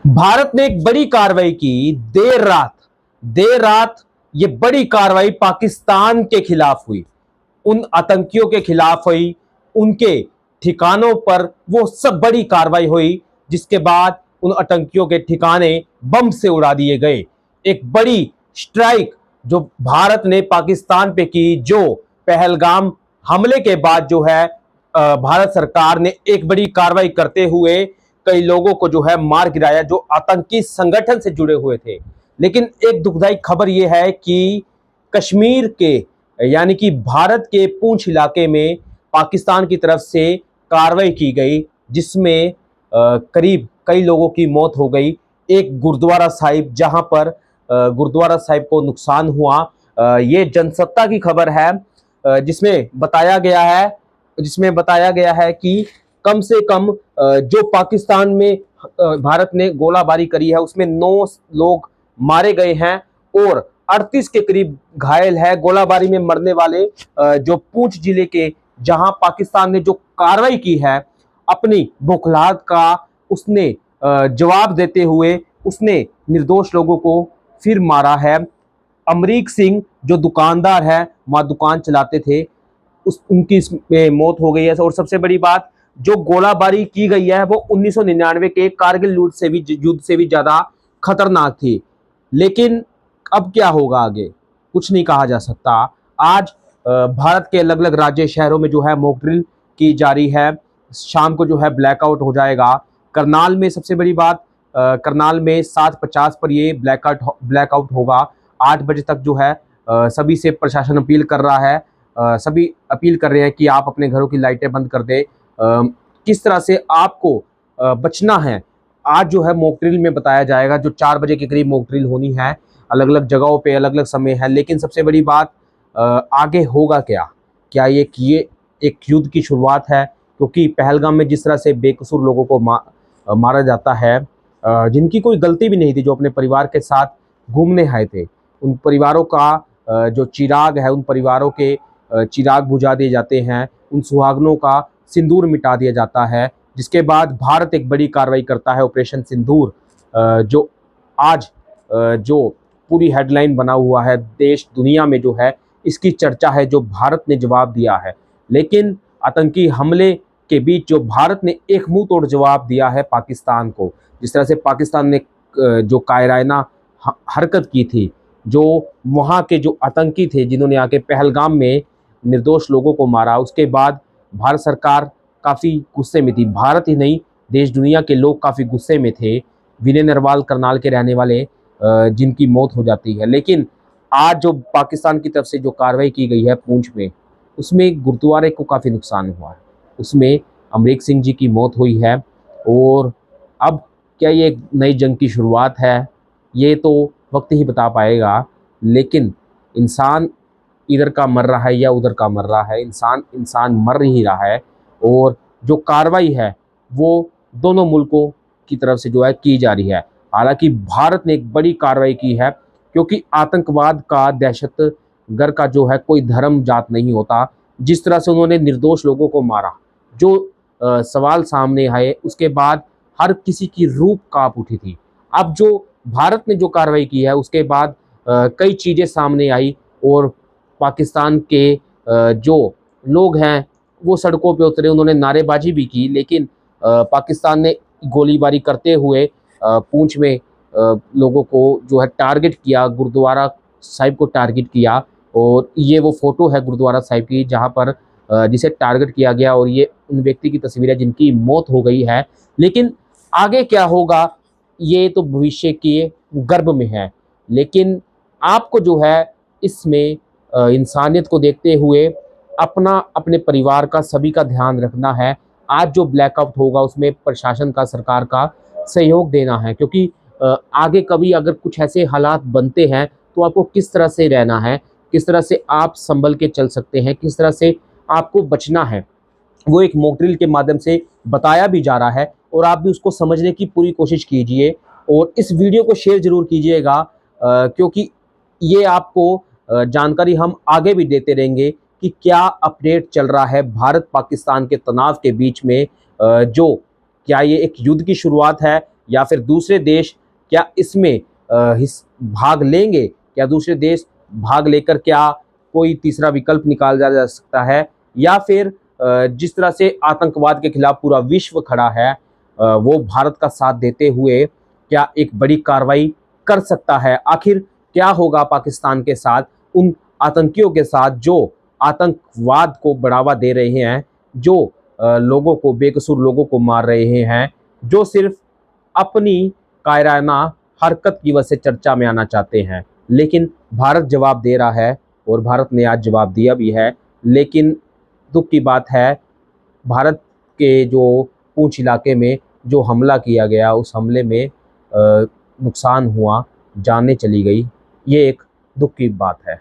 भारत ने एक बड़ी कार्रवाई की देर रात ये बड़ी कार्रवाई पाकिस्तान के खिलाफ हुई, उन आतंकियों के खिलाफ हुई, उनके ठिकानों पर वो सब बड़ी कार्रवाई हुई जिसके बाद उन आतंकियों के ठिकाने बम से उड़ा दिए गए। एक बड़ी स्ट्राइक जो भारत ने पाकिस्तान पे की, जो पहलगाम हमले के बाद जो है भारत सरकार ने एक बड़ी कार्रवाई करते हुए कई लोगों को जो है मार गिराया जो आतंकी संगठन से जुड़े हुए थे। लेकिन एक दुखदायी खबर यह है कि कश्मीर के यानी कि भारत के पूंछ इलाके में पाकिस्तान की तरफ से कार्रवाई की गई जिसमें करीब कई लोगों की मौत हो गई। एक गुरुद्वारा साहिब जहां पर गुरुद्वारा साहिब को नुकसान हुआ। ये जनसत्ता की खबर है जिसमें बताया गया है कि कम से कम जो पाकिस्तान में भारत ने गोलाबारी करी है उसमें 9 लोग मारे गए हैं और 38 के करीब घायल है। गोलाबारी में मरने वाले जो पूंछ जिले के जहां पाकिस्तान ने जो कार्रवाई की है अपनी बौखलाहट का उसने जवाब देते हुए उसने निर्दोष लोगों को फिर मारा है। अमरीक सिंह जो दुकानदार है, वहां दुकान चलाते थे, उनकी इसमें मौत हो गई है। और सबसे बड़ी बात, जो गोलाबारी की गई है वो 1999 के कारगिल युद्ध से भी ज्यादा खतरनाक थी। लेकिन अब क्या होगा आगे कुछ नहीं कहा जा सकता। आज भारत के अलग अलग राज्य शहरों में जो है मॉक ड्रिल की जा रही है। शाम को जो है ब्लैकआउट हो जाएगा। करनाल में सबसे बड़ी बात, करनाल में 7:50 पर ये ब्लैकआउट होगा। 8 बजे तक जो है सभी से प्रशासन अपील कर रहा है, सभी अपील कर रहे हैं कि आप अपने घरों की लाइटें बंद कर दें। किस तरह से आपको बचना है आज जो है मॉक ड्रिल में बताया जाएगा। जो 4 बजे के करीब मॉक ड्रिल होनी है, अलग अलग जगहों पे अलग अलग समय है। लेकिन सबसे बड़ी बात, आगे होगा क्या ये एक युद्ध की शुरुआत है? क्योंकि पहलगाम में जिस तरह से बेकसूर लोगों को मारा जाता है, जिनकी कोई गलती भी नहीं थी, जो अपने परिवार के साथ घूमने आए थे, उन परिवारों का जो चिराग है, उन परिवारों के चिराग बुझा दिए जाते हैं, उन सुहागनों का सिंदूर मिटा दिया जाता है। जिसके बाद भारत एक बड़ी कार्रवाई करता है, ऑपरेशन सिंदूर, जो आज जो पूरी हेडलाइन बना हुआ है, देश दुनिया में जो है इसकी चर्चा है, जो भारत ने जवाब दिया है। लेकिन आतंकी हमले के बीच जो भारत ने एक मुंह तोड़ जवाब दिया है पाकिस्तान को, जिस तरह से पाकिस्तान ने जो कायराना हरकत की थी, जो वहाँ के जो आतंकी थे जिन्होंने आके पहलगाम में निर्दोष लोगों को मारा, उसके बाद भारत सरकार काफ़ी गुस्से में थी। भारत ही नहीं, देश दुनिया के लोग काफ़ी गुस्से में थे। विनय नरवाल करनाल के रहने वाले जिनकी मौत हो जाती है। लेकिन आज जो पाकिस्तान की तरफ से जो कार्रवाई की गई है पूंछ में, उसमें गुरुद्वारे को काफ़ी नुकसान हुआ है, उसमें अमरीक सिंह जी की मौत हुई है। और अब क्या ये एक नई जंग की शुरुआत है, ये तो वक्त ही बता पाएगा। लेकिन इंसान इधर का मर रहा है या उधर का मर रहा है, इंसान मर ही रहा है। और जो कार्रवाई है वो दोनों मुल्कों की तरफ से जो है की जा रही है। हालांकि भारत ने एक बड़ी कार्रवाई की है, क्योंकि आतंकवाद का, दहशतगर्द का जो है कोई धर्म जात नहीं होता। जिस तरह से उन्होंने निर्दोष लोगों को मारा, जो सवाल सामने आए, उसके बाद हर किसी की रूह कांप उठी थी। अब जो भारत ने जो कार्रवाई की है उसके बाद कई चीज़ें सामने आई और पाकिस्तान के जो लोग हैं वो सड़कों पे उतरे, उन्होंने नारेबाजी भी की। लेकिन पाकिस्तान ने गोलीबारी करते हुए पूंछ में लोगों को जो है टारगेट किया, गुरुद्वारा साहिब को टारगेट किया। और ये वो फोटो है गुरुद्वारा साहिब की जहाँ पर जिसे टारगेट किया गया, और ये उन व्यक्ति की तस्वीर है जिनकी मौत हो गई है। लेकिन आगे क्या होगा ये तो भविष्य के गर्भ में है। लेकिन आपको जो है इसमें इंसानियत को देखते हुए अपने परिवार का, सभी का ध्यान रखना है। आज जो ब्लैकआउट होगा उसमें प्रशासन का, सरकार का सहयोग देना है, क्योंकि आगे कभी अगर कुछ ऐसे हालात बनते हैं तो आपको किस तरह से रहना है, किस तरह से आप संभल के चल सकते हैं, किस तरह से आपको बचना है, वो एक मॉक ड्रिल के माध्यम से बताया भी जा रहा है। और आप भी उसको समझने की पूरी कोशिश कीजिए और इस वीडियो को शेयर जरूर कीजिएगा, क्योंकि ये आपको जानकारी हम आगे भी देते रहेंगे कि क्या अपडेट चल रहा है भारत पाकिस्तान के तनाव के बीच में। जो क्या ये एक युद्ध की शुरुआत है या फिर दूसरे देश क्या इसमें भाग लेंगे? क्या दूसरे देश भाग लेकर क्या कोई तीसरा विकल्प निकाला जा सकता है? या फिर जिस तरह से आतंकवाद के खिलाफ पूरा विश्व खड़ा है, वो भारत का साथ देते हुए क्या एक बड़ी कार्रवाई कर सकता है? आखिर क्या होगा पाकिस्तान के साथ, उन आतंकियों के साथ जो आतंकवाद को बढ़ावा दे रहे हैं, जो लोगों को, बेकसूर लोगों को मार रहे हैं, जो सिर्फ अपनी कायराना हरकत की वजह से चर्चा में आना चाहते हैं। लेकिन भारत जवाब दे रहा है और भारत ने आज जवाब दिया भी है। लेकिन दुख की बात है, भारत के जो पूंछ इलाके में जो हमला किया गया, उस हमले में नुकसान हुआ, जानें चली गई। ये एक दुख की बात है।